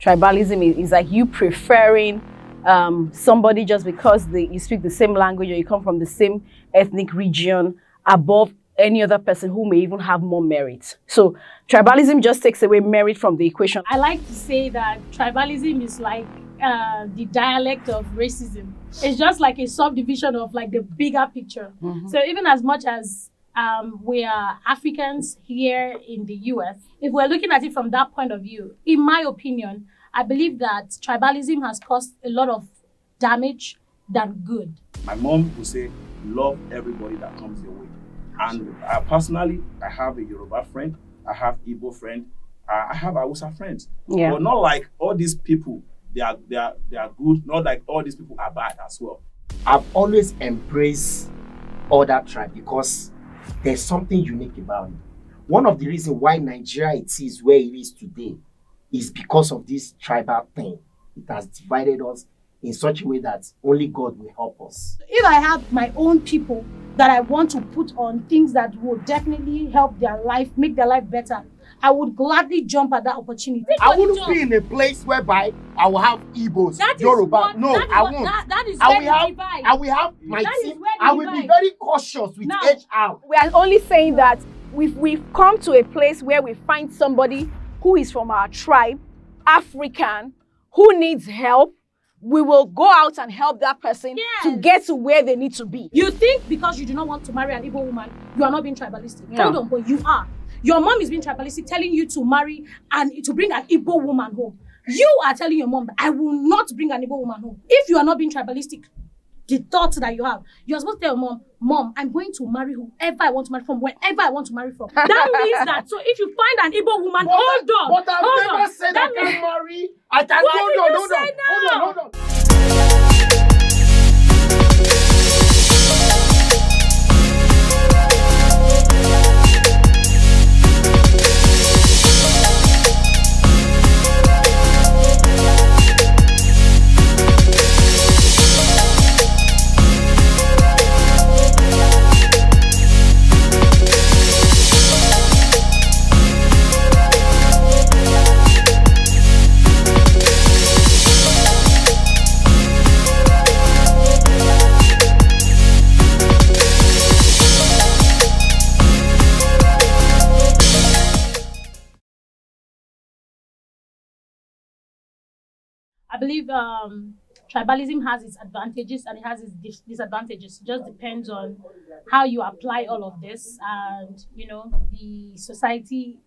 tribalism is like you preferring somebody just because you speak the same language or you come from the same ethnic region above any other person who may even have more merit. So tribalism just takes away merit from the equation. I like to say that tribalism is like the dialect of racism. It's just like a subdivision of like the bigger picture. So even as much as we are Africans here in the US, if we're looking at it from that point of view, in my opinion, I believe that tribalism has caused a lot of damage than good. My mom would say, love everybody that comes your way. And personally, I have a Yoruba friend, I have Igbo friend, I have Hausa friends. Yeah. But not like all these people, they are good, not like all these people are bad as well. I've always embraced other tribe because there's something unique about it. One of the reasons why Nigeria is where it is today is because of this tribal thing. It has divided us in such a way that only God will help us. If I have my own people that I want to put on things that will definitely help their life, make their life better, I would gladly jump at that opportunity. I wouldn't be in a place whereby I will have Igbos, Yoruba. I won't. That is I where will the divide. I will have my That is team. where the I will be divide. very cautious with Now, HR. We are only saying that we've come to a place where we find somebody who is from our tribe, African, who needs help. We will go out and help that person to get to where they need to be. You think because you do not want to marry an Igbo woman, you are not being tribalistic. No. Hold on, but you are. Your mom is being tribalistic, telling you to marry and to bring an Igbo woman home. You are telling your mom that I will not bring an Igbo woman home. If you are not being tribalistic, the thoughts that you have, you're supposed to tell your mom, I'm going to marry whoever I want to marry from, wherever I want to marry from. That means that, so if you find an Igbo woman, hold on. But I've never said I can marry. I can hold on. I believe tribalism has its advantages and it has its disadvantages. It just depends on how you apply all of this and, the society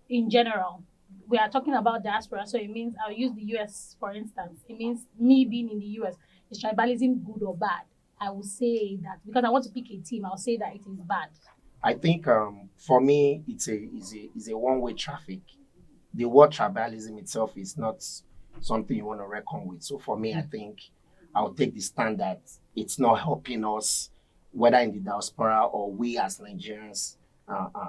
in general. We are talking about diaspora, so it means, I'll use the US for instance. It means me being in the US. Is tribalism good or bad? I will say that, because I want to pick a team, I'll say that it is bad. I think for me, it's a one-way traffic. The word tribalism itself is not something you want to reckon with. So for me, I think I'll take the stand that it's not helping us, whether in the diaspora or we as Nigerians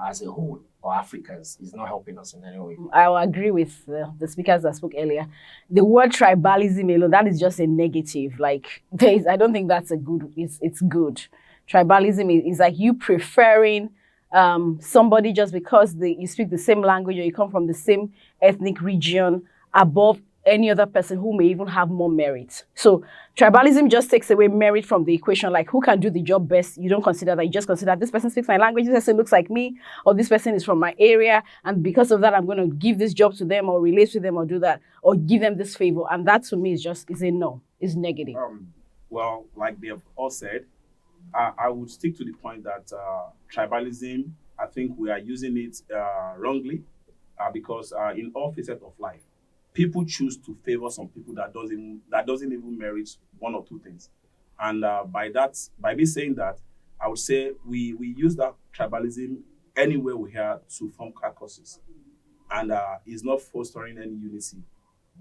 as a whole, or Africans, is not helping us in any way. I will agree with the speakers that spoke earlier. The word tribalism alone, that is just a negative. Like, I don't think that's a good, it's good. Tribalism is like you preferring somebody just because you speak the same language or you come from the same ethnic region above any other person who may even have more merit. So tribalism just takes away merit from the equation. Like, who can do the job best? You don't consider that. You just consider this person speaks my language, this person looks like me, or this person is from my area, and because of that, I'm going to give this job to them or relate to them or do that or give them this favor. And that to me is a no. It's negative. Well, like they have all said, I would stick to the point that tribalism, I think we are using it wrongly because in all facets of life, people choose to favor some people that doesn't even merit one or two things. And by me saying that, I would say we use that tribalism anywhere we are to form caucuses. And it's not fostering any unity,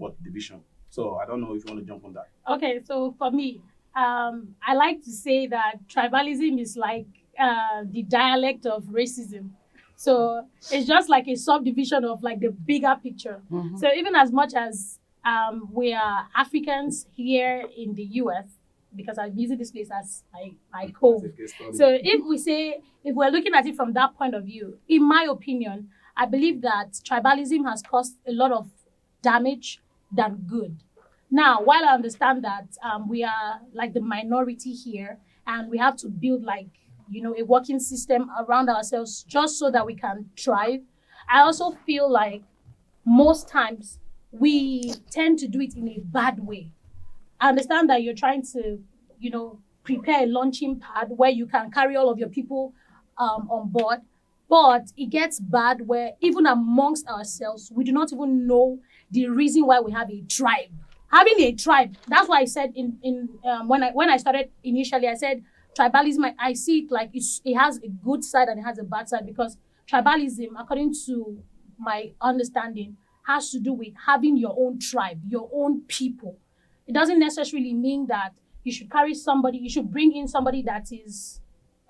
but division. So I don't know if you want to jump on that. Okay, so for me, I like to say that tribalism is like the dialect of racism. So it's just like a subdivision of like the bigger picture. So even as much as we are Africans here in the US, because I visit this place as my home. So if we're looking at it from that point of view, in my opinion, I believe that tribalism has caused a lot of damage than good. Now, while I understand that we are like the minority here, and we have to build like, a working system around ourselves just so that we can thrive, I also feel like most times we tend to do it in a bad way. I understand that you're trying to, prepare a launching pad where you can carry all of your people on board. But it gets bad where even amongst ourselves, we do not even know the reason why we have a tribe. Having a tribe, that's why I said when I started initially, I said tribalism, I see it like it has a good side and it has a bad side, because tribalism, according to my understanding, has to do with having your own tribe, your own people. It doesn't necessarily mean that you should bring in somebody that is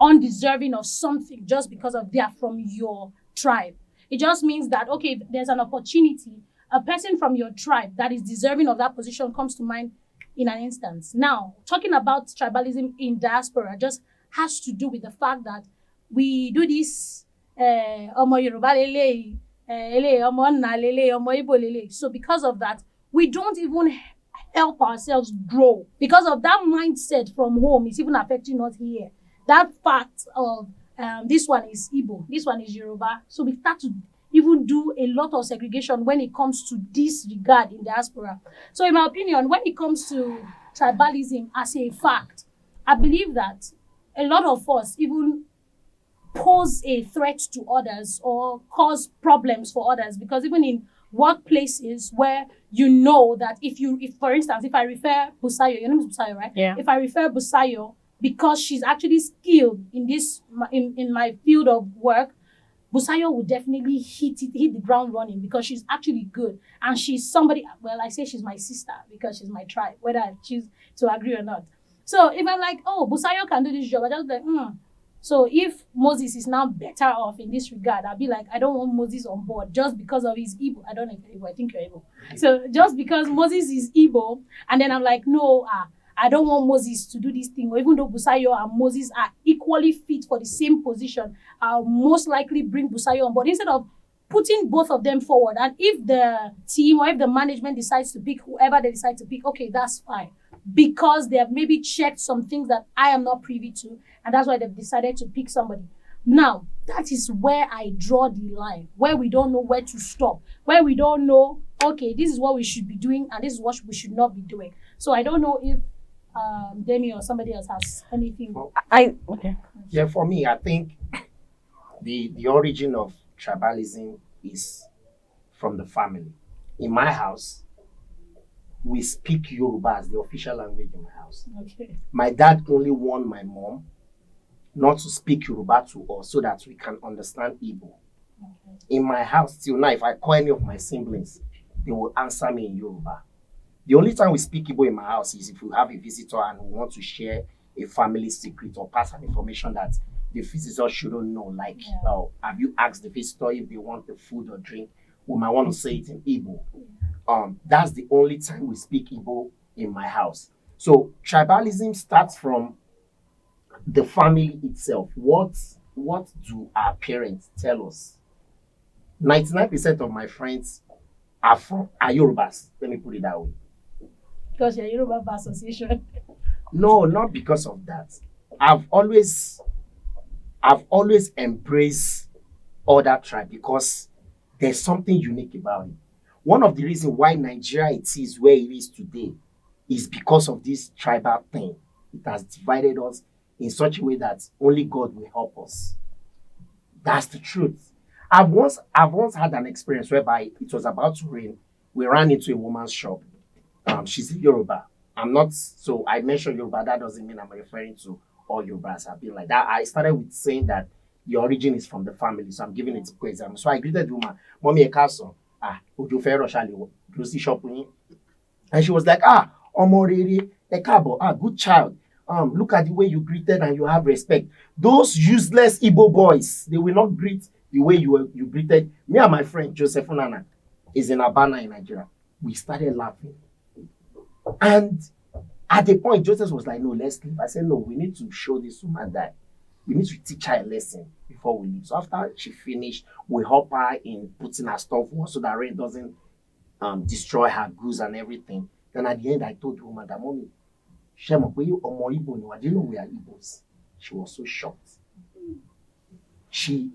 undeserving of something just because of they are from your tribe. It just means that, okay, if there's an opportunity, a person from your tribe that is deserving of that position comes to mind in an instance. Now, talking about tribalism in diaspora just has to do with the fact that we do this Omo Yoruba lele, Omo Nna lele, Omo Igbo lele. So because of that, we don't even help ourselves grow. Because of that mindset from home, it's even affecting us here. That fact of this one is Igbo, this one is Yoruba. So we start to even do a lot of segregation when it comes to this regard in diaspora. So in my opinion, when it comes to tribalism as a fact, I believe that a lot of us even pose a threat to others or cause problems for others, because even in workplaces where that if for instance, if I refer Busayo, your name is Busayo, right? Yeah. If I refer Busayo because she's actually skilled in this in my field of work, Busayo would definitely hit the ground running because she's actually good. And she's somebody, well, I say she's my sister because she's my tribe, whether I choose to agree or not. So if I'm like, oh, Busayo can do this job, I just like, So if Moses is now better off in this regard, I'll be like, I don't want Moses on board just because of his Igbo. I don't know if you're Igbo, I think you're Igbo. So just because Moses is Igbo, and then I'm like, no, I don't want Moses to do this thing. Or even though Busayo and Moses are equally fit for the same position, I'll most likely bring Busayo on board instead of putting both of them forward. And if the team or if the management decides to pick whoever they decide to pick, okay, that's fine. Because they have maybe checked some things that I am not privy to, and that's why they've decided to pick somebody. Now, that is where I draw the line, where we don't know where to stop, where we don't know, okay, this is what we should be doing, and this is what we should not be doing. So I don't know if Demi or somebody else has anything. Okay. Yeah, for me, I think the origin of tribalism is from the family. In my house, we speak Yoruba as the official language in my house. Okay. My dad only warned my mom not to speak Yoruba to us so that we can understand Igbo. Okay. In my house, till now, if I call any of my siblings, they will answer me in Yoruba. The only time we speak Igbo in my house is if we have a visitor and we want to share a family secret or pass an information that the visitor shouldn't know. Like, have you asked the visitor if they want the food or drink? We might want to say it in Igbo. That's the only time we speak Igbo in my house. So tribalism starts from the family itself. What do our parents tell us? 99% of my friends are Yorubas. Let me put it that way. Because you're Yoruba Bar Association. No, not because of that. I've always embraced other tribe because there's something unique about it. One of the reasons why Nigeria is where it is today is because of this tribal thing. It has divided us in such a way that only God will help us. That's the truth. I've once had an experience whereby it was about to rain. We ran into a woman's shop. She's Yoruba. So I mentioned Yoruba. That doesn't mean I'm referring to all Yorubas. I've been like that. I started with saying that the origin is from the family. So I'm giving it a quick example. So I greeted the woman, Mommy Ekason. And she was like, Omoriri, Ekabo, good child. Look at the way you greeted and you have respect. Those useless Igbo boys, they will not greet the way you greeted. Me and my friend, Joseph Unana, is in Abana in Nigeria. We started laughing. And at the point, Joseph was like, no, let's leave. I said, no, we need to show this woman that we need to teach her a lesson before we leave. So after she finished, we help her in putting her stuff on so that rain doesn't destroy her goods and everything. Then at the end, I told the woman that, mommy, Shemo, were you Omo Igbo? No, I didn't know we are Igbos. She was so shocked. She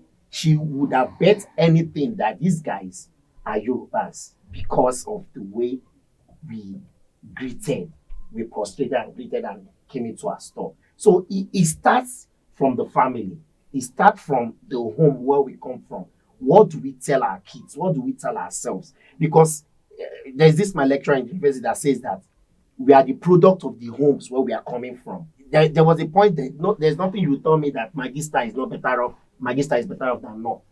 would have bet anything that these guys are Yorubas because of the way we greeted, we prostrated and greeted and came into our store. So it starts from the family. It starts from the home where we come from. What do we tell our kids? What do we tell ourselves? Because there's this my lecturer in the university that says that we are the product of the homes where we are coming from. There was a point that there's nothing you tell me that Magister is not better off. Magister is better off than no.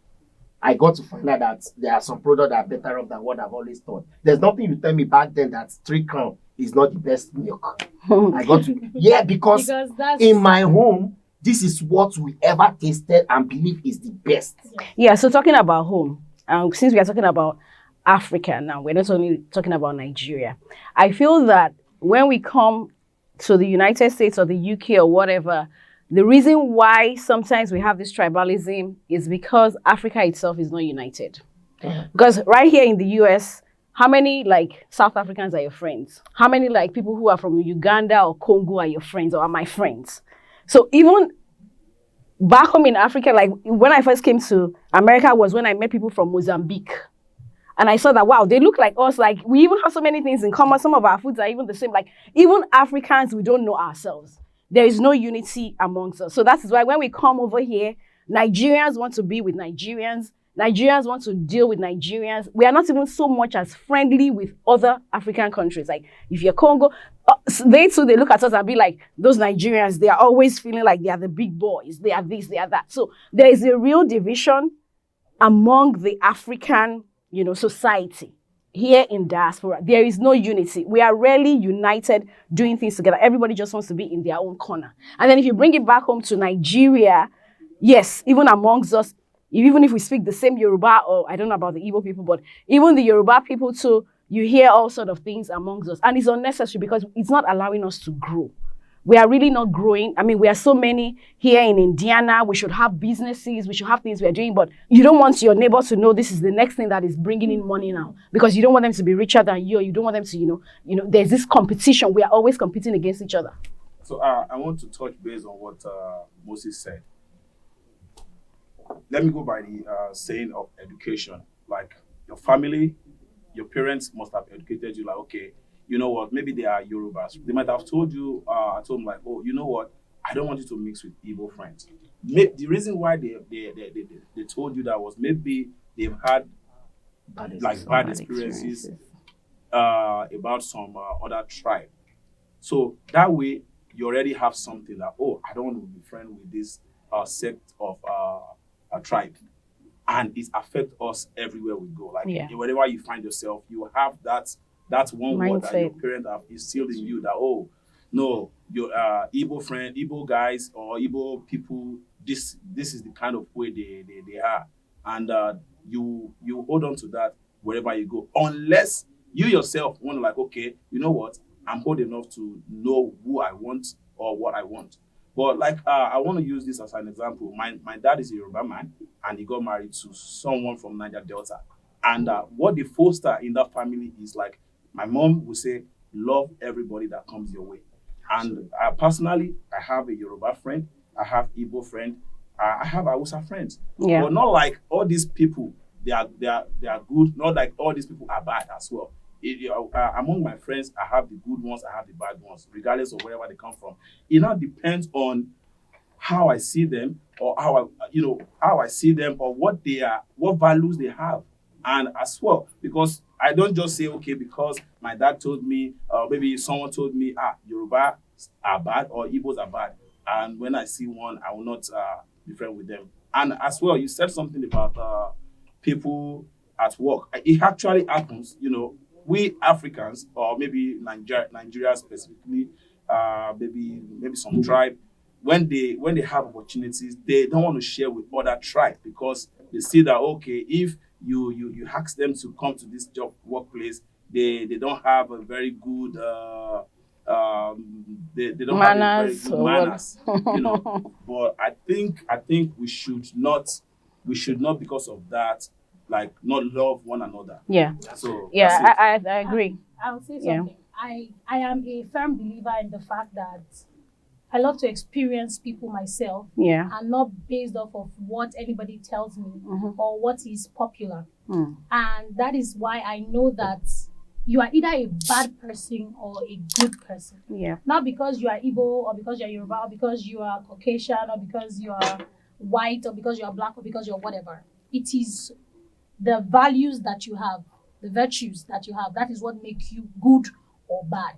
I got to find out that there are some products that are better off than what I've always thought. There's nothing you tell me back then that 3 Crown is not the best milk. I got to, because in my home, this is what we ever tasted and believe is the best. Yeah, so talking about home, since we are talking about Africa now, we're not only talking about Nigeria. I feel that when we come to the United States or the UK or whatever, the reason why sometimes we have this tribalism is because Africa itself is not united. Because right here in the US, how many like South Africans are your friends? How many like people who are from Uganda or Congo are your friends or are my friends? So even back home in Africa, like when I first came to America was when I met people from Mozambique. And I saw that, wow, they look like us. Like we even have so many things in common. Some of our foods are even the same. Like even Africans, we don't know ourselves. There is no unity amongst us. So that is why when we come over here, Nigerians want to be with Nigerians. Nigerians want to deal with Nigerians. We are not even so much as friendly with other African countries. Like if you're Congo, they too, they look at us and be like, those Nigerians, they are always feeling like they are the big boys. They are this, they are that. So there is a real division among the African, society. Here in diaspora, there is no unity. We are rarely united doing things together. Everybody just wants to be in their own corner. And then if you bring it back home to Nigeria, yes, even amongst us, even if we speak the same Yoruba, or I don't know about the Igbo people, but even the Yoruba people too, you hear all sort of things amongst us. And it's unnecessary because it's not allowing us to grow. We are really not growing. I mean, we are so many here in Indiana. We should have businesses. We should have things we are doing. But you don't want your neighbor to know this is the next thing that is bringing in money now. Because you don't want them to be richer than you. Or you don't want them to, there's this competition. We are always competing against each other. So I want to touch base on what Moses said. Let me go by the saying of education. Like your family, your parents must have educated you like, okay, you know what, maybe they are Yorubas. They might have told you, I told them like, oh, you know what, I don't want you to mix with Igbo friends. The reason why they told you that was maybe they've had bad experiences about some other tribe. So that way, you already have something that, oh, I don't want to be friends with this sect of a tribe. And it affects us everywhere we go. Like wherever you find yourself, you have that one word that your parents have instilled in you that, oh, no, your Igbo friend, Igbo guys or Igbo people, this is the kind of way they are. And you hold on to that wherever you go. Unless you yourself want to like, okay, you know what, I'm old enough to know who I want or what I want. But like, I want to use this as an example. My dad is a Yoruba man and he got married to someone from Niger Delta. And what they foster in that family is like, my mom would say, love everybody that comes your way. And personally, I have a Yoruba friend, I have Igbo friend, I have Hausa friends. Yeah. But not like all these people, they are good, not like all these people are bad as well. Among my friends, I have the good ones, I have the bad ones, regardless of wherever they come from. It now depends on how I see them, or how I see them, or what values they have, and as well, because I don't just say, okay, because my dad told me, maybe someone told me, Yoruba are bad or Igbos are bad, and when I see one, I will not be friends with them. And as well, you said something about people at work. It actually happens, we Africans, or maybe Nigeria specifically, maybe some tribe, when they have opportunities, they don't want to share with other tribes because they see that, okay, if you ask them to come to this workplace, they don't have a very good they don't manners, have a very good manners, But I think we should not because of that, like not love one another. Yeah. So Yeah, that's it. I agree. I'll say Yeah. something. I am a firm believer in the fact that I love to experience people myself Yeah. and not based off of what anybody tells me or what is popular. And that is why I know that you are either a bad person or a good person. Yeah. Not because you are Igbo or because you are Yoruba or because you are Caucasian or because you are white or because you are black or because you're whatever. It is the values that you have, the virtues that you have. That is what makes you good or bad.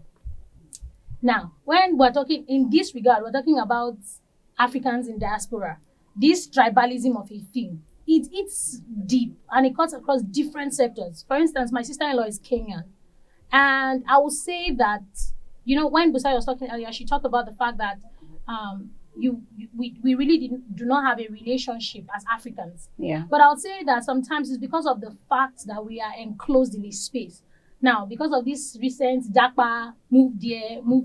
Now, when we're talking in this regard, we're talking about Africans in diaspora. This tribalism of a thing, it's deep and it cuts across different sectors. For instance, my sister-in-law is Kenyan. And I will say that, you know, when Busai was talking earlier, she talked about the fact that we really do not have a relationship as Africans. Yeah. But I would say that sometimes it's because of the fact that we are enclosed in a space. Now, because of this recent DACPA, move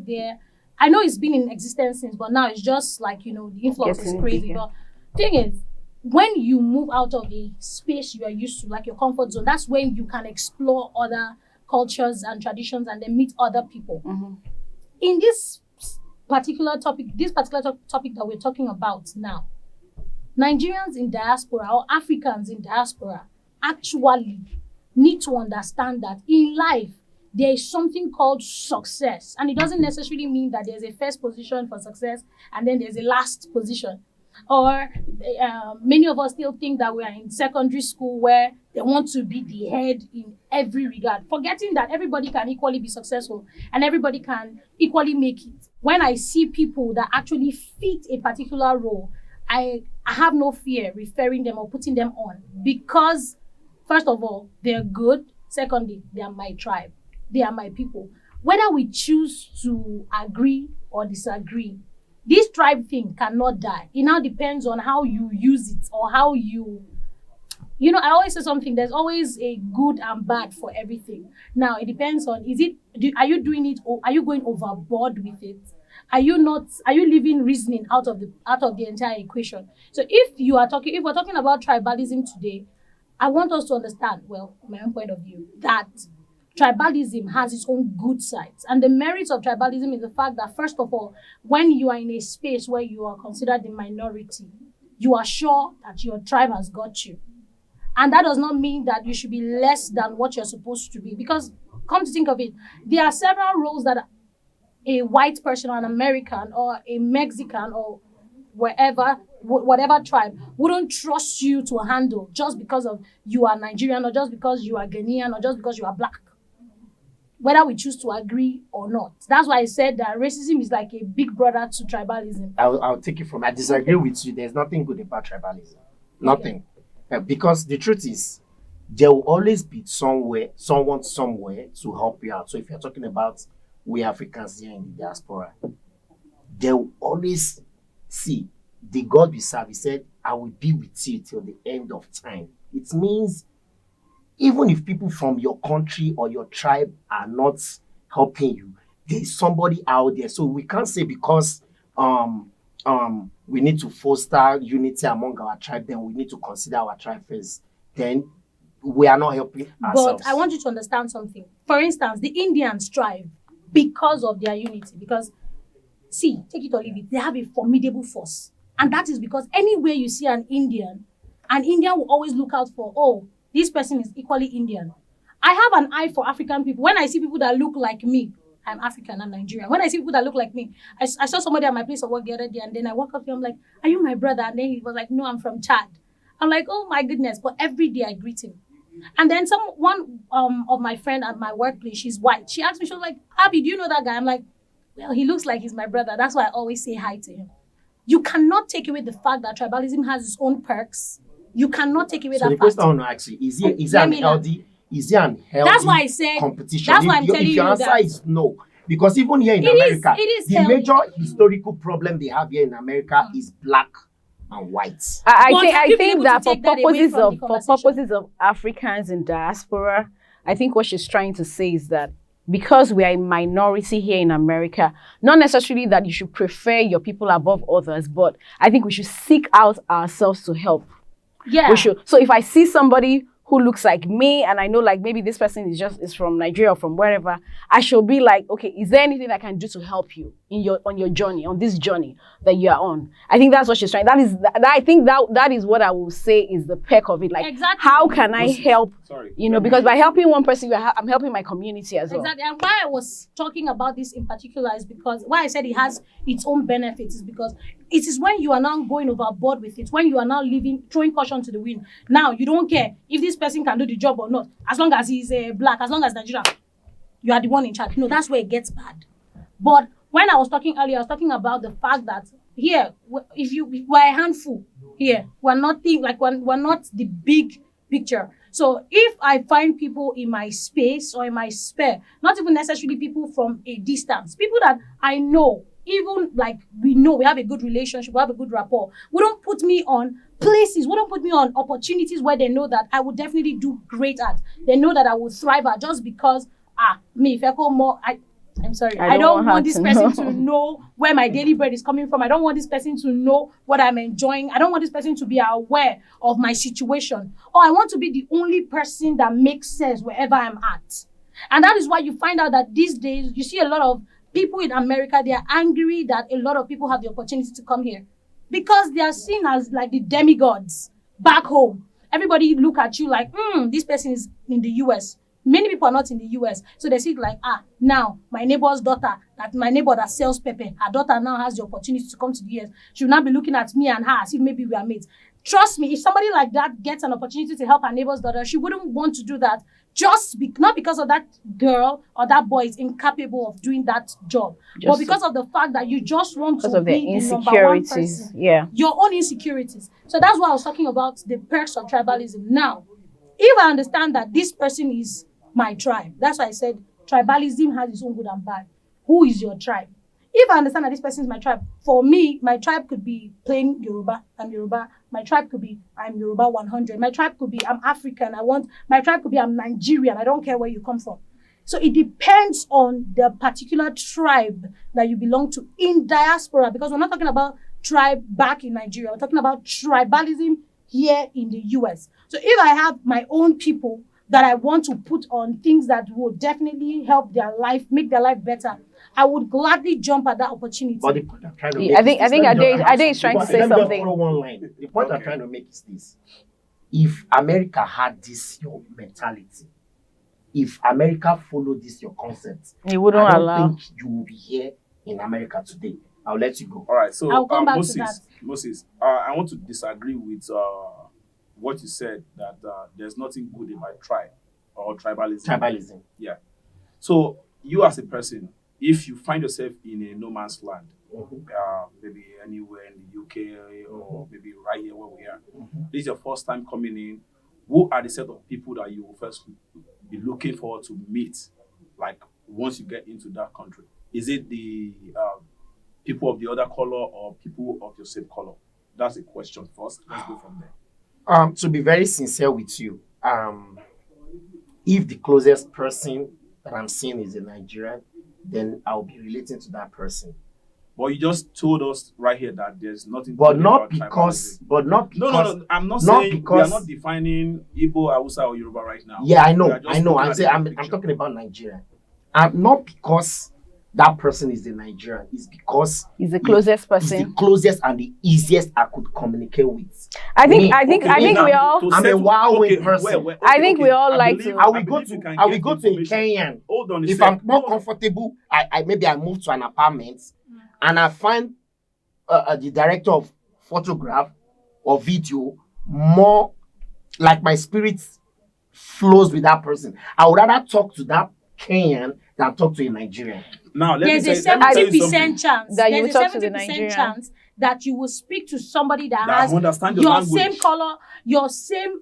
there. I know it's been in existence since, but now it's just like, you know, the influx is crazy. But thing is, when you move out of a space you are used to, like your comfort zone, that's when you can explore other cultures and traditions and then meet other people. In this particular topic that we're talking about now, Nigerians in diaspora or Africans in diaspora actually need to understand that in life, there is something called success. And it doesn't necessarily mean that there's a first position for success and then there's a last position. Or many of us still think that we are in secondary school where they want to be the head in every regard, forgetting that everybody can equally be successful and everybody can equally make it. When I see people that actually fit a particular role, I have no fear referring them or putting them on because, first of all, they're good. Secondly, they are my tribe. They are my people. Whether we choose to agree or disagree, this tribe thing cannot die. It now depends on how you use it or how you I always say something, there's always a good and bad for everything. Now, it depends on, are you doing it or are you going overboard with it? Are you leaving reasoning out of the entire equation? So if we're talking about tribalism today, I want us to understand, well, my own point of view, that tribalism has its own good sides. And the merits of tribalism is the fact that, first of all, when you are in a space where you are considered the minority, you are sure that your tribe has got you. And that does not mean that you should be less than what you're supposed to be. Because, come to think of it, there are several roles that a white person or an American or a Mexican or whatever tribe wouldn't trust you to handle just because of you are Nigerian or just because you are Ghanaian or just because you are black. Whether we choose to agree or not. That's why I said that racism is like a big brother to tribalism. I'll take it from, I disagree with you. There's nothing good about tribalism. Nothing. Because the truth is, there will always be someone somewhere to help you out. So if you're talking about we Africans here in the diaspora, they will always see the God we serve. He said, I will be with you till the end of time. It means even if people from your country or your tribe are not helping you, there's somebody out there. So we can't say because we need to foster unity among our tribe, then we need to consider our tribe first. Then we are not helping ourselves. But I want you to understand something. For instance, the Indians strive because of their unity. Because, see, take it or leave it, they have a formidable force. And that is because anywhere you see an Indian will always look out for, oh, this person is equally Indian. I have an eye for African people. When I see people that look like me, I'm African, I'm Nigerian. When I see people that look like me, I saw somebody at my place of work the other day, and then I walk up to him, I'm like, are you my brother? And then he was like, no, I'm from Chad. I'm like, oh my goodness. But every day I greet him. And then one of my friend at my workplace, she's white. She asked me, she was like, Abby, do you know that guy? I'm like, well, he looks like he's my brother. That's why I always say hi to him. You cannot take away the fact that tribalism has its own perks. You cannot take away that fact. So the question I want to ask you, is there an healthy that's why I said, competition? That's why I'm telling you that. If your answer is no, because even here in America, the major historical problem they have here in America is black and white. I think that for purposes of Africans in diaspora, I think what she's trying to say is that because we are a minority here in America, not necessarily that you should prefer your people above others, but I think we should seek out ourselves to help. Yeah. We should. So if I see somebody who looks like me, and I know like maybe this person is from Nigeria or from wherever, I should be like, okay, is there anything I can do to help you on your journey, on this journey that you are on? I think that's what she's trying. I think that is what I will say is the perk of it. Like, Exactly. how can I help? Sorry. Because by helping one person, I'm helping my community as well. Exactly. And why I was talking about this in particular is because why I said it has its own benefits is because it is when you are now going overboard with it, when you are now throwing caution to the wind. Now you don't care if this person can do the job or not, as long as he's black, as long as Nigeria, you are the one in charge. No, that's where it gets bad. But when I was talking earlier, I was talking about the fact that here, if we're a handful here, we're not the big picture. So if I find people in my space or in my sphere, not even necessarily people from a distance, people that I know, even like we know we have a good relationship, we have a good rapport, wouldn't put me on places, wouldn't put me on opportunities where they know that I would definitely do great at. They know that I will thrive at just because, if I go more, I'm sorry. I don't want this person to know where my daily bread is coming from. I don't want this person to know what I'm enjoying. I don't want this person to be aware of my situation. Or I want to be the only person that makes sense wherever I'm at. And that is why you find out that these days, you see a lot of people in America, they are angry that a lot of people have the opportunity to come here. Because they are seen as like the demigods back home. Everybody look at you like, this person is in the US. Many people are not in the US. So they see it like, now my neighbor's daughter, my neighbor that sells pepper, her daughter now has the opportunity to come to the US. She will now be looking at me and her as if maybe we are mates. Trust me, if somebody like that gets an opportunity to help her neighbor's daughter, she wouldn't want to do that not because of that girl or that boy is incapable of doing that job, but because of the fact that you just want to be the number one person. Yeah. Your own insecurities. So that's why I was talking about the perks of tribalism. Now, if I understand that this person is my tribe, that's why I said tribalism has its own good and bad. Who is your tribe? If I understand that this person is my tribe, for me, my tribe could be plain Yoruba. I'm Yoruba. My tribe could be I'm Yoruba 100. My tribe could be I'm African. My tribe could be I'm Nigerian. I don't care where you come from. So it depends on the particular tribe that you belong to in diaspora, because we're not talking about tribe back in Nigeria. We're talking about tribalism here in the US. So if I have my own people that I want to put on things that will definitely help their life, make their life better, I would gladly jump at that opportunity. But the point I'm trying to make I think Ade is trying to say something. One line. The point I'm trying to make is this: if America had this your mentality, if America followed this your concept, it wouldn't I don't allow. think you will be here in America today. I'll let you go. All right. So I'll come back to that. Moses, I want to disagree with what you said that there's nothing good about tribe or tribalism. Tribalism. Yeah. So you as a person, if you find yourself in a no man's land, maybe anywhere in the UK or maybe right here where we are, this is your first time coming in, who are the set of people that you will first be looking forward to meet, like once you get into that country? Is it the people of the other color or people of your same color? That's the question first. Let's go from there. To be very sincere with you, if the closest person that I'm seeing is a Nigerian, then I'll be relating to that person. But you just told us right here that there's nothing. But not because. No. I'm not saying because, we are not defining Igbo, Hausa, or Yoruba right now. Yeah, I know. I'm talking about Nigeria. Not because that person is a Nigerian. It's because he's the closest person. He's the closest and the easiest I could communicate with. I think we all. I'm a Huawei person. I think we all like to. I will go to a Kenyan. Hold on. If I'm more comfortable, I maybe I move to an apartment and I find the director of photograph or video more like my spirit flows with that person. I would rather talk to that Kenyan than talk to a Nigerian. Now, there's a 70% chance that you will talk to the Nigerian. Chance that you will speak to somebody that has your same color, your same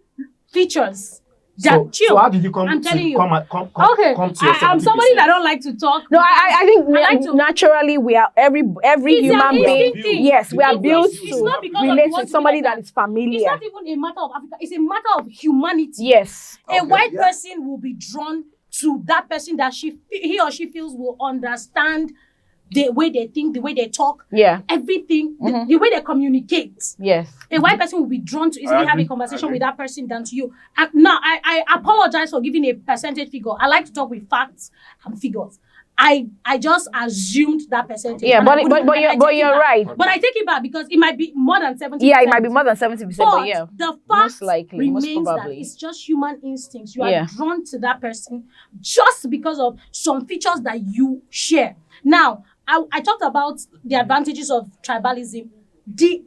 features. So how did you come? I'm telling you. Come to I'm somebody that don't like to talk. No, I think naturally we are every human being. Yes, we are built to relate to somebody that is familiar. It's not even a matter of Africa. It's a matter of humanity. Yes. A white person will be drawn to that person that he or she feels will understand the way they think, the way they talk, Yeah. everything, the way they communicate. Yes. A white person will be drawn to easily have a conversation with that person than to you. Now, I apologize for giving a percentage figure. I like to talk with facts and figures. I just assumed that percentage. Yeah, but you're right. But I take it back because it might be more than 70%. Yeah, it might be more than 70%, but yeah. The fact most likely, most remains that probably. it's just human instincts. You are drawn to that person just because of some features that you share. Now, I talked about the advantages of tribalism.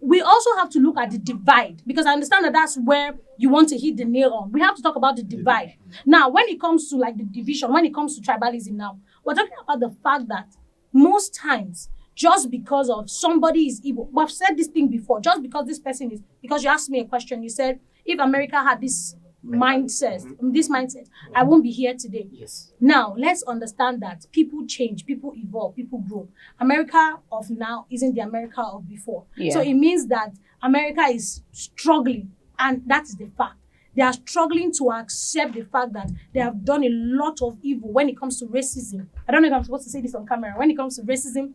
We also have to look at the divide, because I understand that that's where you want to hit the nail on. We have to talk about the divide. Now, when it comes to like the division, when it comes to tribalism now, we're talking about the fact that most times, just because of somebody is evil, we've said this thing before, just because this person is, because you asked me a question, you said, if America had this mindset, I won't be here today. Yes. Now, let's understand that people change, people evolve, people grow. America of now isn't the America of before. Yeah. So it means that America is struggling, and that is the fact. They are struggling to accept the fact that they have done a lot of evil when it comes to racism. I don't know if I'm supposed to say this on camera. When it comes to racism,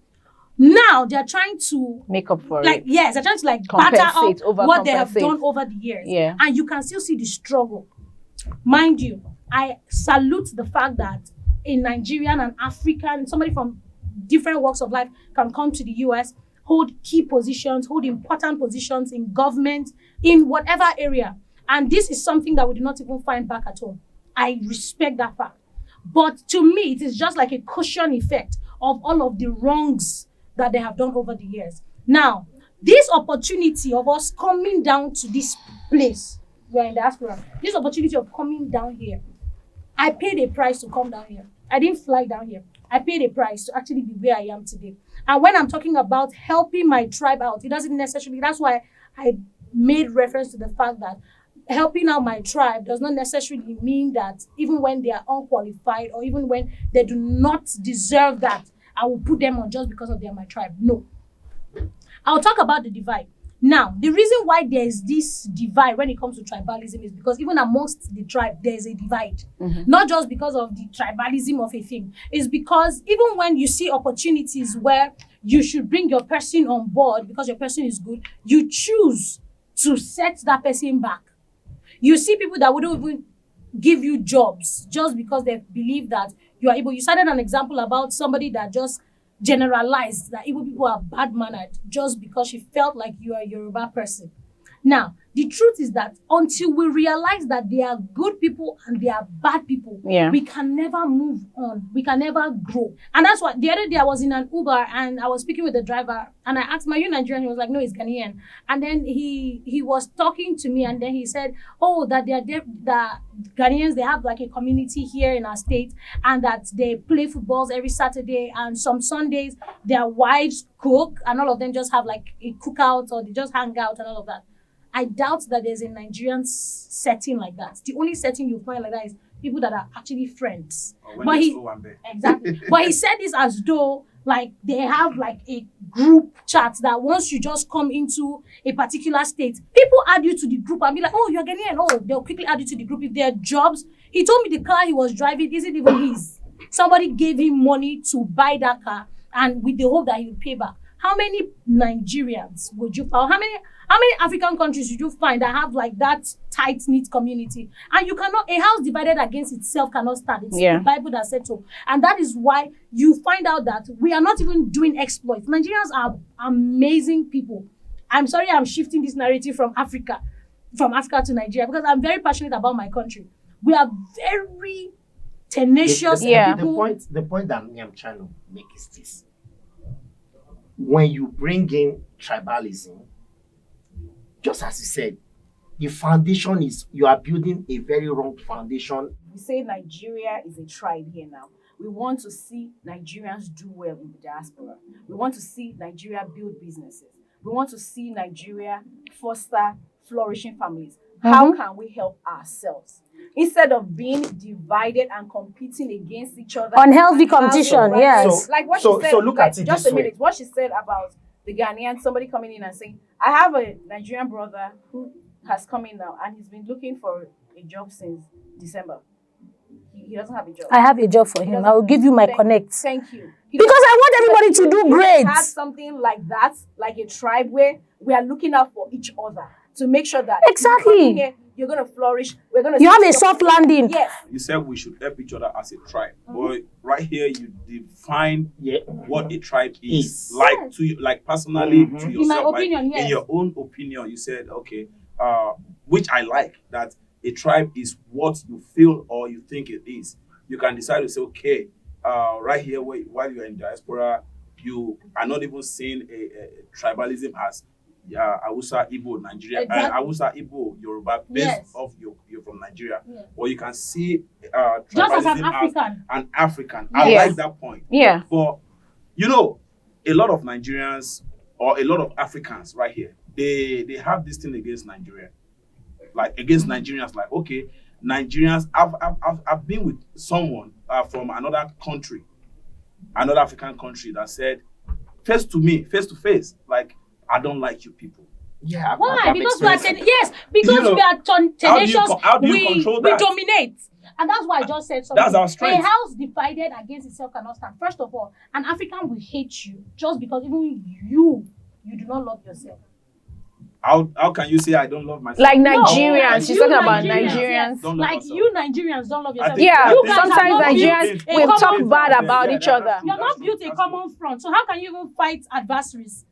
now they are trying to make up for it. Yes, they're trying to batter up what they have done over the years. Yeah. And you can still see the struggle. Mind you, I salute the fact that a Nigerian and African, somebody from different walks of life can come to the US, hold key positions, hold important positions in government, in whatever area. And this is something that we do not even find back at home. I respect that fact. But to me, it is just like a cushion effect of all of the wrongs that they have done over the years. Now, this opportunity of us coming down to this place, we are in diaspora, this opportunity of coming down here, I paid a price to come down here. I didn't fly down here. I paid a price to actually be where I am today. And when I'm talking about helping my tribe out, it doesn't necessarily, that's why I made reference to the fact that helping out my tribe does not necessarily mean that even when they are unqualified or even when they do not deserve that, I will put them on just because of they are my tribe. No. I'll talk about the divide. Now, the reason why there is this divide when it comes to tribalism is because even amongst the tribe, there is a divide. Not just because of the tribalism of a thing. It's because even when you see opportunities where you should bring your person on board because your person is good, you choose to set that person back. You see people that wouldn't even give you jobs just because they believe that you are able. You cited an example about somebody that just generalized that Igbo people are bad-mannered just because she felt like you are a Yoruba person. Now, the truth is that until we realize that they are good people and they are bad people, we can never move on. We can never grow. And that's why the other day I was in an Uber and I was speaking with the driver and I asked him, "Are you Nigerian?" He was like, "No, he's Ghanaian." And then he was talking to me and then he said, "Oh, that the Ghanaians, they have like a community here in our state and that they play footballs every Saturday and some Sundays their wives cook and all of them just have like a cookout or they just hang out and all of that." I doubt that there's a Nigerian setting like that. The only setting you find like that is people that are actually friends. But exactly. But he said this as though like they have like a group chat that once you just come into a particular state, people add you to the group and be like, "Oh, you're Ghanaian." Oh, they'll quickly add you to the group. If there are jobs, he told me the car he was driving isn't even his. Somebody gave him money to buy that car and with the hope that he would pay back. How many Nigerians would you find? How many African countries would you find that have like that tight-knit community? And you cannot, a house divided against itself cannot stand. It's the Bible that said so. And that is why you find out that we are not even doing exploits. Nigerians are amazing people. I'm sorry I'm shifting this narrative from Africa to Nigeria because I'm very passionate about my country. We are very tenacious people. The point that I'm trying to make is this. When you bring in tribalism, just as you said, the foundation is, you are building a very wrong foundation. We say Nigeria is a tribe here now. We want to see Nigerians do well in the diaspora. We want to see Nigeria build businesses. We want to see Nigeria foster flourishing families. How can we help ourselves? Instead of being divided and competing against each other. Unhealthy competition, yes. So, like what she said, so look at it just this a minute, what she said about the Ghanaian, somebody coming in and saying, "I have a Nigerian brother who has come in now and he's been looking for a job since December. he doesn't have a job. I have a job for him. I will give you my connect. Thank you. Because I want everybody to do great. Have something like that, like a tribe where we are looking out for each other to make sure that Exactly. you're going to flourish. We're going to. You have a soft landing. Yes. You said we should help each other as a tribe, but right here you define what a tribe is. Like to you, like personally to yourself. In my opinion, like, in your own opinion, you said okay, which I like, that a tribe is what you feel or you think it is. You can decide to say okay, right here while you're in diaspora, you are not even seeing a tribalism as Hausa, Igbo, Nigeria, Exactly. Hausa, Igbo, Yoruba, based off you're from Nigeria. Or you can see Just as an tribalism African. an African. I Yes. like that point. Yeah. But you know, a lot of Nigerians or a lot of Africans right here, they have this thing against Nigeria, like against Nigerians. Like okay, Nigerians. I've been with someone from another country, another African country that said face to face, like I don't like you people. Yeah. Why? I've Because we are experienced yes, because You know, we are tenacious. how do you We control that? dominate. And that's why I just said something. That's our strength. A house divided against itself cannot stand. First of all, an African will hate you just because even you do not love yourself. How can you say I don't love myself? Like No, Nigerians. She's you talking about Nigerians, Nigerians. yes. Don't love Like yourself. you Nigerians don't love yourself. Yeah, You guys sometimes have not Nigerians built a will common talk bad front. about Yeah, each other. You have not built a common front. So how can you even fight adversaries?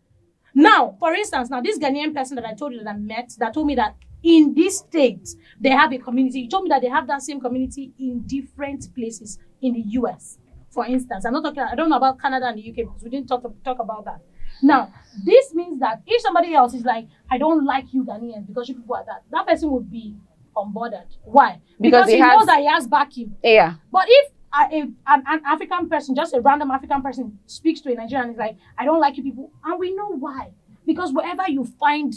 Now, for instance, this Ghanaian person that I told you that I met, that told me that in this state, they have a community. He told me that they have that same community in different places in the US, for instance. I don't know about Canada and the UK because we didn't talk about that. Now, this means that if somebody else is like, I don't like you Ghanaians because you people are that person would be unbothered. Why? Because he knows that he has backing. Yeah. But if an African person, just a random African person, speaks to a Nigerian and is like, I don't like you people, and we know why. Because wherever you find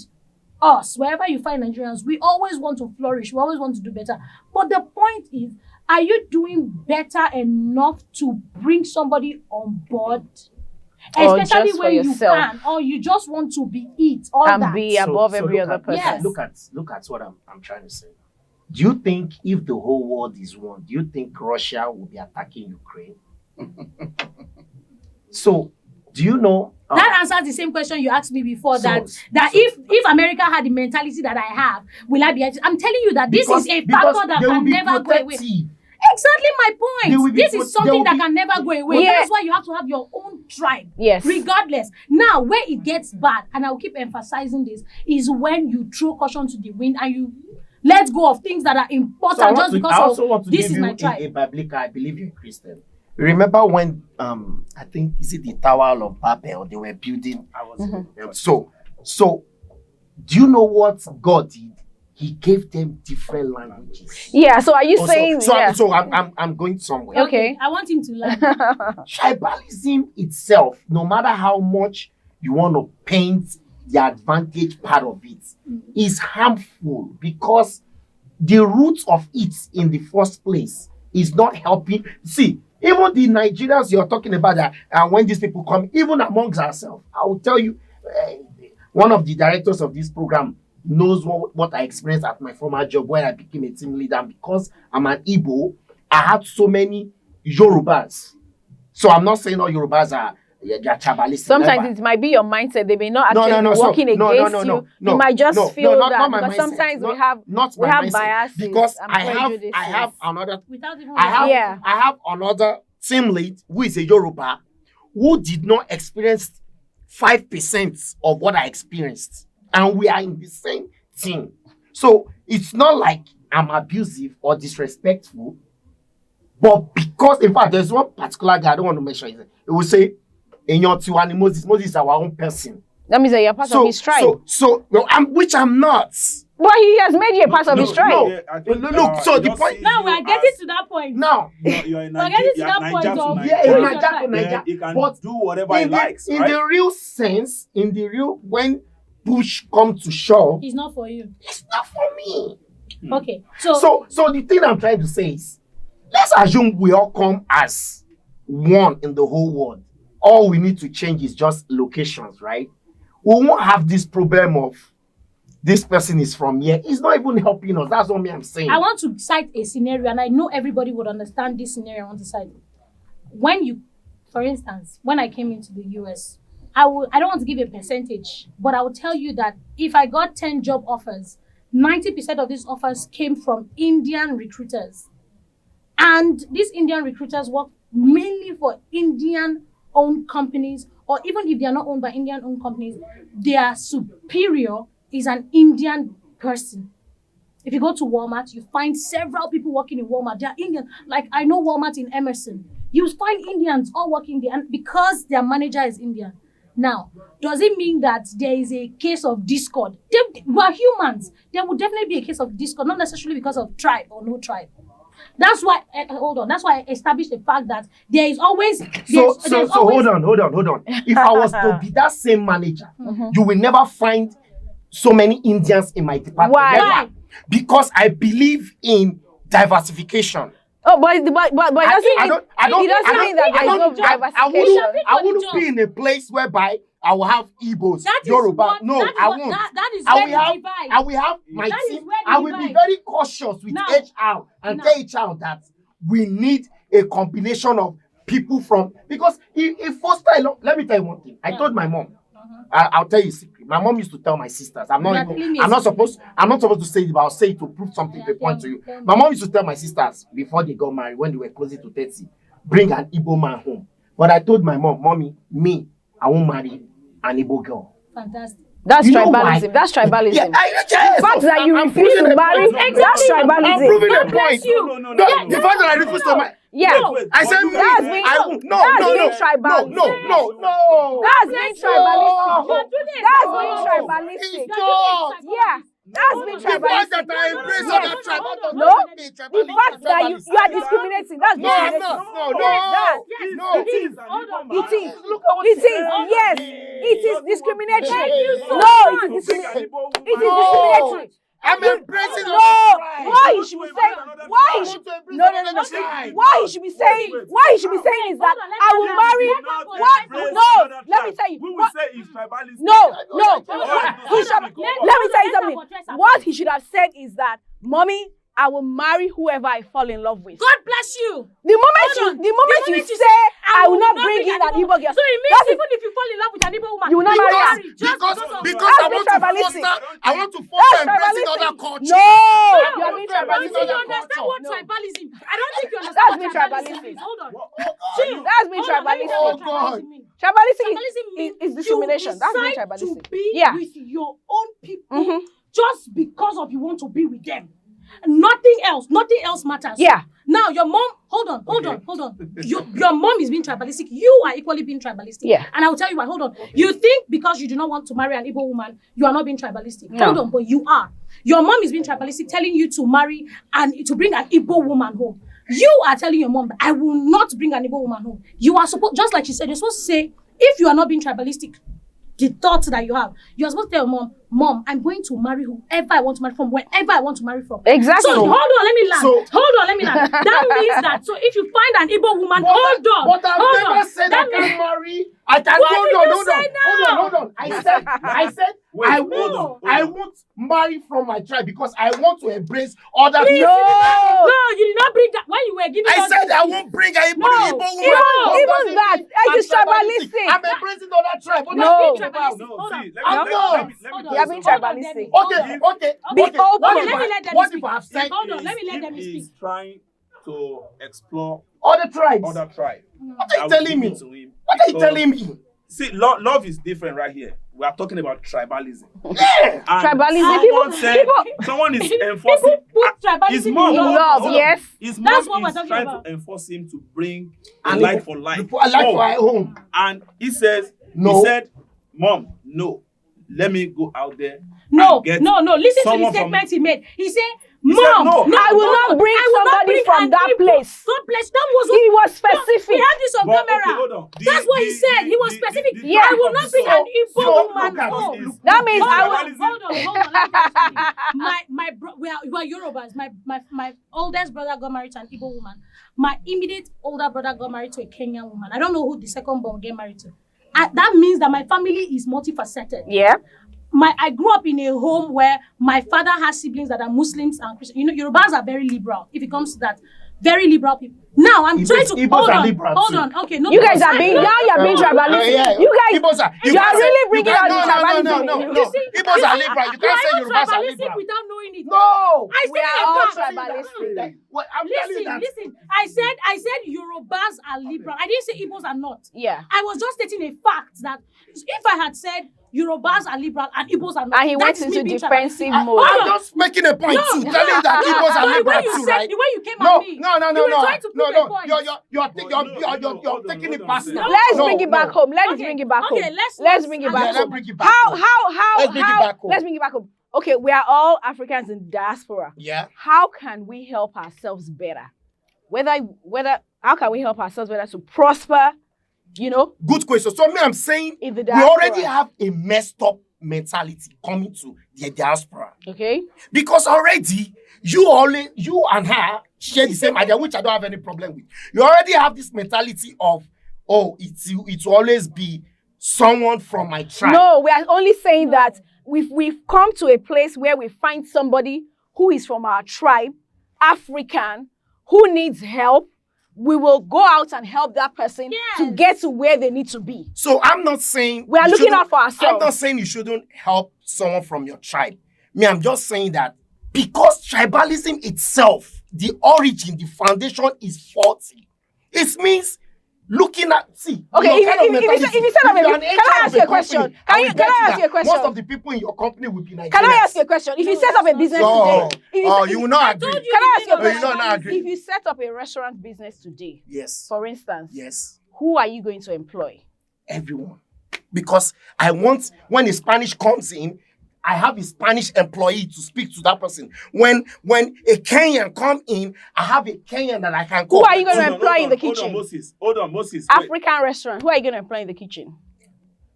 us, wherever you find Nigerians, we always want to flourish, we always want to do better. But the point is, are you doing better enough to bring somebody on board? Or Especially just for when you yourself. can, or you just want to be it, all And that. be above every look other at- person. Yes. Look at what I'm trying to say. Do you think if the whole world is one, do you think Russia will be attacking Ukraine? So, do you know? That answers the same question you asked me before. So- that if America had the mentality that I have, will I be? I'm telling you that this is a because factor that they will can be never go away. protective. Exactly my They will point. be This they is something will that be- can never go away. Yeah. That's why you have to have your own tribe. Yes. Regardless. Now, where it gets bad, and I will keep emphasizing this, is when you throw caution to the wind and you let go of things that are important So I just because also want to this give is you my a tribe. biblical. I believe you're a Christian. Remember when I think is it the Tower of Babel they were building? I was So do you know what God did? He gave them different languages. Yeah. So are you Oh, saying? I'm going somewhere. Okay. I want him to learn. Tribalism itself, no matter how much you want to paint the advantage part of it, is harmful because the root of it in the first place is not helping. See, even the Nigerians you're talking about that, and when these people come, even amongst ourselves, I will tell you, one of the directors of this program knows what I experienced at my former job where I became a team leader. And because I'm an Igbo, I had so many Yorubas. So I'm not saying all Yorubas are they're tribalistic. Sometimes never. it might be your mindset. They may not actually be So- working against you. You might just feel not that my because mindset. sometimes Not- we have not we my have mindset. biases because and I have prejudices. another Without even Yeah. I have another team lead who is a Yoruba who did not experience 5% of what I experienced, and we are in the same team. So it's not like I'm abusive or disrespectful, but because in fact there's one particular guy I don't want to mention his name. It will say, "In your Tiwani Moses is our own person." That means that you're part of his tribe. Which I'm not. But he has made you a part of his tribe. no. Yeah, I think, Look, so the just point- see Now you we're getting as- to that point. Now, you're in We're getting to that Niger point to of- Niger. yeah, Yeah, in yeah. Niger to Then Niger, he can but do whatever he likes, in right? the real sense, when push comes to shove, It's not for you. it's not for me. Okay. So So the thing I'm trying to say is, let's assume we all come as one in the whole world. All we need to change is just locations, right? We won't have this problem of this person is from here. It's not even helping us. That's what I'm saying. I want to cite a scenario, and I know everybody would understand this scenario I want to cite. For instance, when I came into the US, I don't want to give a percentage, but I will tell you that if I got 10 job offers, 90% of these offers came from Indian recruiters. And these Indian recruiters work mainly for Indian-owned companies, or even if they are not owned by Indian-owned companies, their superior is an Indian person. If you go to Walmart, you find several people working in Walmart. They are Indian. Like, I know Walmart in Emerson. You find Indians all working there, and because their manager is Indian. Now, does it mean that there is a case of discord? We are humans. There would definitely be a case of discord, not necessarily because of tribe or no tribe. That's why, that's why I established the fact that there is always... So hold on. If I was to be that same manager, you will never find so many Indians in my department. Why? Never. Because I believe in diversification. Oh, but it doesn't mean that there is no diversification. I wouldn't be in a place whereby I will have Igbos, Yoruba. I won't. That is I where will have my That is team. where the I will be divide. very cautious with Now. HR and tell HR that we need a combination of people from, because if foster alone, let me tell you one thing. I told my mom. I'll tell you a secret. My mom used to tell my sisters. I'm not supposed to say it, but I'll say it to prove something to point to you. My mom used to tell my sisters before they got married, when they were closing to 30, bring an Igbo man home. But I told my mom, Mommy, I won't marry an Igbo girl. Fantastic. That's You know tribalism. why? That's tribalism. Yeah, The fact that you I'm refuse proving to a marry, point. that's I'm tribalism. proving a God bless point. you. No. The fact that I refuse to marry. Yeah. I said, That's being tribalistic. No. That's being tribalistic. No. That's being tribalistic. It's God. Yeah. That's being The fact that tribalistic. I embrace Yes. other tribe, No. The fact that you are discriminating, that's No, I'm discriminating. not. No. It is. Look at what It you is. said. Yes. It is discriminatory. Thank you so No, it is discriminatory. It is discriminatory. I'm embracing No, other tribe. why he should be saying, why he should, no, why he should be saying is that I will marry, what? No, let me tell you. We will What? say it's tribalism. No. He should- Let me tell you something. What he should have said is that, Mommy, I will marry whoever I fall in love with. God bless you. The moment you say, I will not bring in an Igbo girl. So it means even if you fall in love with an Igbo woman, You will not marry her. Because I want to foster embracing other cultures. No, you are being You tribalistic. understand what tribalism? I don't think you understand That's what being tribalism tribalistic. is. Hold on. That's being Hold on, let me tell you tribalistic. what tribalism means. Tribalistic Tribalism means is discrimination. you That's being decide tribalistic. to be Yeah. with your own people Mhm. just because of you want to be with them. Nothing else matters. Yeah. Now your mom, hold on. Your mom is being tribalistic. You are equally being tribalistic. Yeah. And I will tell you why. Hold on. You think because you do not want to marry an Igbo woman, you are not being tribalistic. No. Hold on, but you are. Your mom is being tribalistic, telling you to marry and to bring an Igbo woman home. You are telling your mom, I will not bring an Igbo woman home. You are supposed, just like she said, you're supposed to say, if you are not being tribalistic, the thoughts that you have, you're supposed to tell your mom, I'm going to marry whoever I want to marry from, wherever I want to marry from. Exactly. So hold on, let me land. That means that, so if you find an Igbo woman, hold on. But I've never said I can marry. I can. Hold on. I said I won't marry from my tribe because I want to embrace other people. No, you did not bring that when you were giving I us said the I speech. won't bring a Igbo woman. Even that, it is tribalistic. I'm embracing other tribe. What No. are you talking about? No, Hold on. see, I'm not. You are being tribalistic. Okay. Be open. What if I have said Hold on, let me let them speak. He's trying to explore other tribes? other tribe. What are you telling me? To him What are you because- telling me? See, love is different right here. We are talking about tribalism. Yeah. And Tribalism. someone is enforcing. People put tribalism His in mom, love, hold on. yes. His That's mom what we're is talking trying about. to enforce him to bring a And life for life. I like for at home. And he says, No. he said, Mom, no, let me go out there. No, and get listen to the someone from- statement he made. He said, He said Mom, no. I will not bring somebody from that place. That was He was We specific. had this on But, okay, camera. hold on. That's what he said. He was specific. Yeah. I will not bring an Igbo So, woman look at home. this. That means Hold I on, will. Tribalism. hold on. Let me tell you something. We are Yorubas. My oldest brother got married to an Igbo woman. My immediate older brother got married to a Kenyan woman. I don't know who the second born get married to. That means that my family is multifaceted. Yeah. I grew up in a home where my father has siblings that are Muslims and Christians. You know, Yorubas are very liberal if it comes to that. Very liberal people. Now I'm trying to hold on. Okay, no. You guys are being you're being tribalistic. You guys, you are really bringing out the tribalism. No. Igbos are liberal. You can't say Yorubas are liberal without knowing it. No, we are all tribalistic. Listen. I said Yorubas are liberal. I didn't say Igbos are not. Yeah. I was just stating a fact that if I had said Yorubas are liberal and Igbos are not, and he went into defensive mode. I'm just making a point too, telling you that Igbos are liberal too, right? The way you came at me. You're taking it personal. Let's bring it back home. Let's bring it back home. Let's bring it back home. Let's bring it back home. Okay, we are all Africans in diaspora. Yeah. How can we help ourselves better? How can we help ourselves better to prosper? You know? Good question. So I'm saying we already have a messed up mentality coming to the diaspora. Okay. Because already you and her share the same idea, which I don't have any problem with. You already have this mentality of, it will always be someone from my tribe. No, we are only saying that we've come to a place where we find somebody who is from our tribe, African, who needs help. We will go out and help that person to get to where they need to be. So I'm not saying we are looking out for ourselves. I'm not saying you shouldn't help someone from your tribe. I'm just saying that because tribalism itself, the origin, the foundation is faulty. It means looking at okay. If you set up can I ask you a question? Can I ask you a question? Most of the people in your company will be Nigerians. Can I ask you a question? If you set up a business today, you will not agree. Can I ask you a question? You will not agree. If you set up a restaurant business today, yes, for instance, yes, who are you going to employ? Everyone, because I want when a Spanish comes in, I have a Spanish employee to speak to that person. When a Kenyan come in, I have a Kenyan that I can call. Who are you going to employ in the kitchen? Hold on, Moses. African restaurant. Who are you going to employ in the kitchen?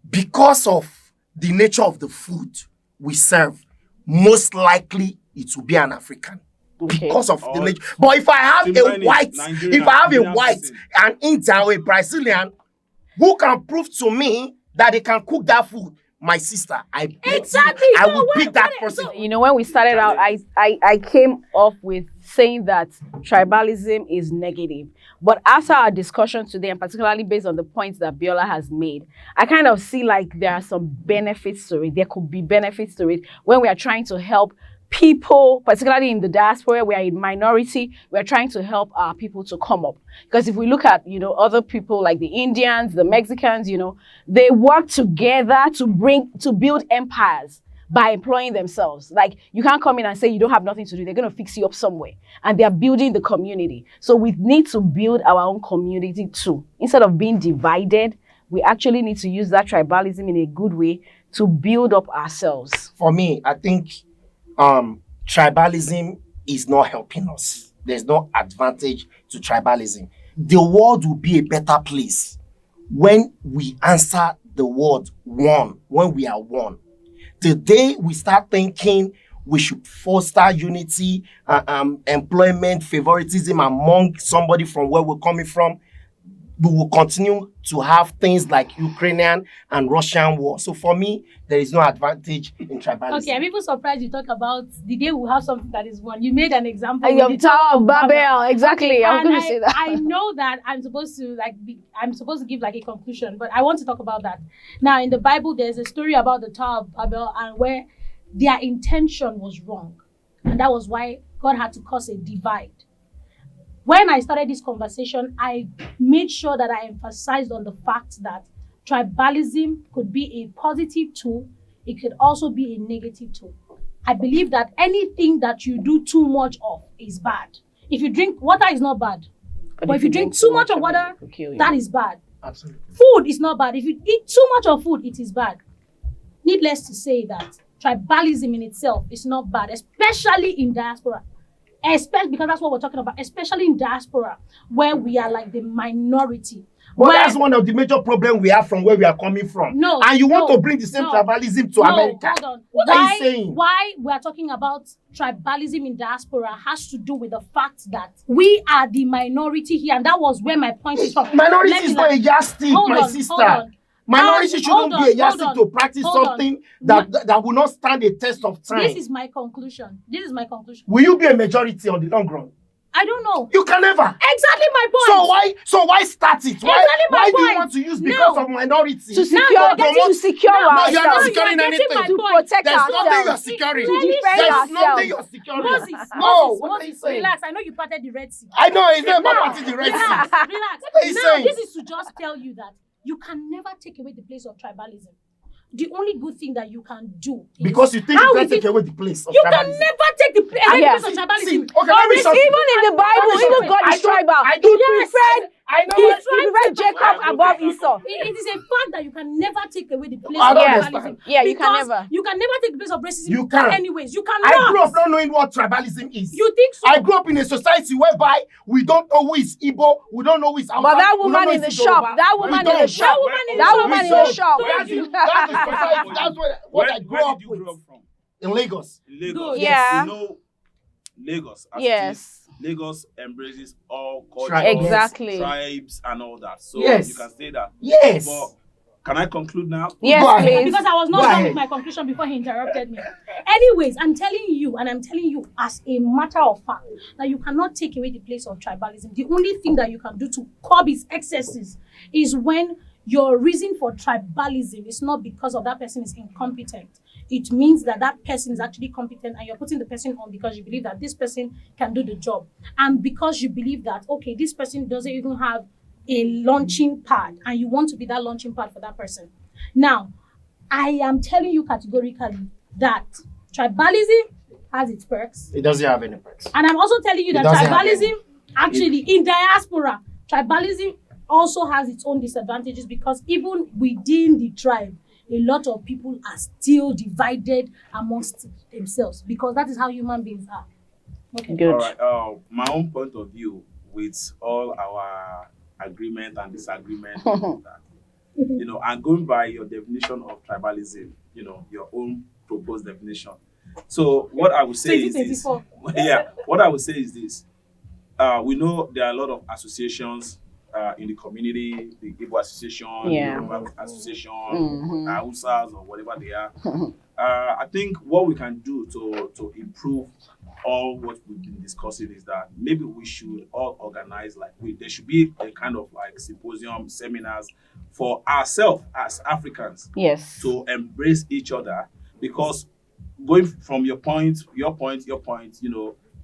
Because of the nature of the food we serve, most likely it will be an African. Okay. Because of the nature. But if I have a white, an Indian or a Brazilian, who can prove to me that they can cook that food? My sister, I would pick that person. You know, when we started out, I came off with saying that tribalism is negative. But after our discussion today, and particularly based on the points that Biola has made, I kind of see like there are some benefits to it. There could be benefits to it when we are trying to help people, particularly in the diaspora, we are in minority, we're trying to help our people to come up. Because if we look at, other people like the Indians, the Mexicans, they work together to build empires by employing themselves. Like, you can't come in and say you don't have nothing to do. They're going to fix you up somewhere. And they're building the community. So we need to build our own community too. Instead of being divided, we actually need to use that tribalism in a good way to build up ourselves. For me, I think tribalism is not helping us. There's no advantage to tribalism. The world will be a better place when we answer the word one, when we are one. The day we start thinking we should foster unity, employment, favoritism among somebody from where we're coming from, we will continue to have things like Ukrainian and Russian war. So for me, there is no advantage in tribalism. Okay, I'm even surprised you talk about the day we have something that is one. You made an example. Of Tower of Babel, exactly. Okay, I was going to say that. I know that I'm supposed to give like a conclusion, but I want to talk about that. Now, in the Bible, there's a story about the Tower of Babel and where their intention was wrong. And that was why God had to cause a divide. When I started this conversation, I made sure that I emphasized on the fact that tribalism could be a positive tool. It could also be a negative tool. I believe that anything that you do too much of is bad. If you drink water, is not bad. But if you drink too much of water, that is bad. Absolutely. Food is not bad. If you eat too much of food, it is bad. Needless to say that tribalism in itself is not bad, especially in diaspora. Especially because that's what we're talking about, especially in diaspora, where we are like the minority. Well, that's one of the major problems we have from where we are coming from. And you want to bring the same tribalism to America. Hold on. What are you saying? Why we are talking about tribalism in diaspora has to do with the fact that we are the minority here, and that was where my point is from. Minority is not a yardstick, my sister. Minority hold shouldn't on, be a yardstick hold to on, practice hold on. something that will not stand a test of time. This is my conclusion. Will you be a majority on the long run? I don't know. You can never. Exactly my point. So why start it? Why Exactly my do you point. want to use because of minority? To secure No, you're not ourselves. securing You're getting anything. my To point. protect There's nothing you're ourselves. securing. To defend There's ourselves. nothing you're securing. Moses, what are you saying? relax. I know you parted the Red Sea. I know it's not about parting the Red Relax, Sea. relax. What are you Now, saying? this is to just tell you that you can never take away the place of tribalism. The only good thing that you can do is Because you think how you can is take it- away the place of you can tribalism. never take the away Yeah. the place of tribalism. See, okay, let me show you. Even in the Bible, even God is tribal. I He don't preferred I know. he preferred Jacob above Esau. It is a fact that you can never take away the place I of don't tribalism. understand. Yeah, you can Because never. You can never take the place of racism. You can. Anyways, you cannot. I grew up not knowing what tribalism is. You think so? I grew up in a society whereby we don't know who is Igbo, we don't know who is Hausa, But that we don't woman know in who the is shop, Yoruba. that We woman in don't. the shop, That woman in the that shop. woman in We the don't. shop. That's the society. That's what I grew up Where did you with grow up from? in Lagos. In Lagos. Good. Yeah. You know, Lagos. As it Yes. is, Lagos embraces all cultures, Tribes. Exactly. tribes, and all that. So Yes. you can say that. Yes. But can I conclude now? Yes, Go ahead. please. Because I was not Go done ahead. with my conclusion before he interrupted me. Anyways, I'm telling you as a matter of fact, that you cannot take away the place of tribalism. The only thing that you can do to curb its excesses is when your reason for tribalism is not because of that person is incompetent. It means that that person is actually competent and you're putting the person on because you believe that this person can do the job. And because you believe that, okay, this person doesn't even have a launching pad and you want to be that launching pad for that person. Now, I am telling you categorically that tribalism has its perks. It doesn't have any perks. And I'm also telling you It that doesn't have tribalism, actually, in diaspora, tribalism also has its own disadvantages because even within the tribe, a lot of people are still divided amongst themselves because that is how human beings are. Okay. Good. All right. My own point of view with all our agreement and disagreement, and all that, and going by your definition of tribalism, your own proposed definition. So what I would say is this. 2024. Yeah. What I would say is this. We know there are a lot of associations in the community, the Igbo Association, Yeah. the Yoruba Association, Mhm. Hausas or whatever they are. I think what we can do to improve all what we've been discussing is that maybe we should all organize, there should be a kind of symposium, seminars for ourselves as Africans Yes. to embrace each other, because going from your point,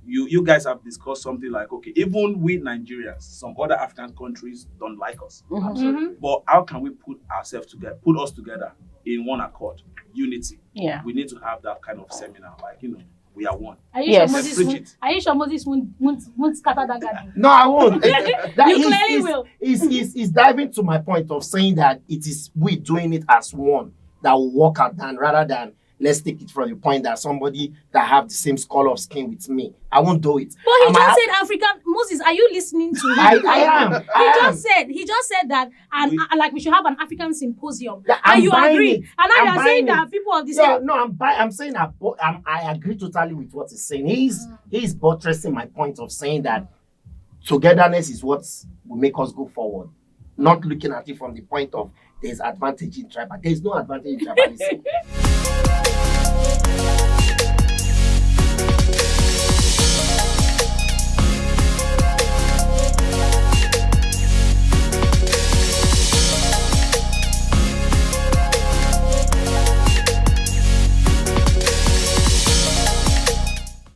you guys have discussed something like, okay, even we Nigerians, some other African countries don't like us. Mhm. But how can we put us together in one accord, unity? Yeah. We need to have that kind of seminar, we are one. Are you Yes. sure Let's preach Moses it. are you sure Moses won't scatter that garden? No, I won't. That You is- clearly is- will. is diving to my point of saying that it is we doing it as one that will work out than rather than let's take it from the point that somebody that have the same color of skin with me. I won't do it. But he I might just have- said African. Moses, are you listening to him? I am. He just said that, and We- we should have an African symposium. Yeah, And I'm you buying agree. it. And now I'm you're saying buying that it. people of the Yeah, same. no, I'm saying that I agree totally with what he's saying. He's buttressing my point of saying that togetherness is what will make us go forward. Not looking at it from the point of there's advantage in tribal. There's no advantage in tribalism.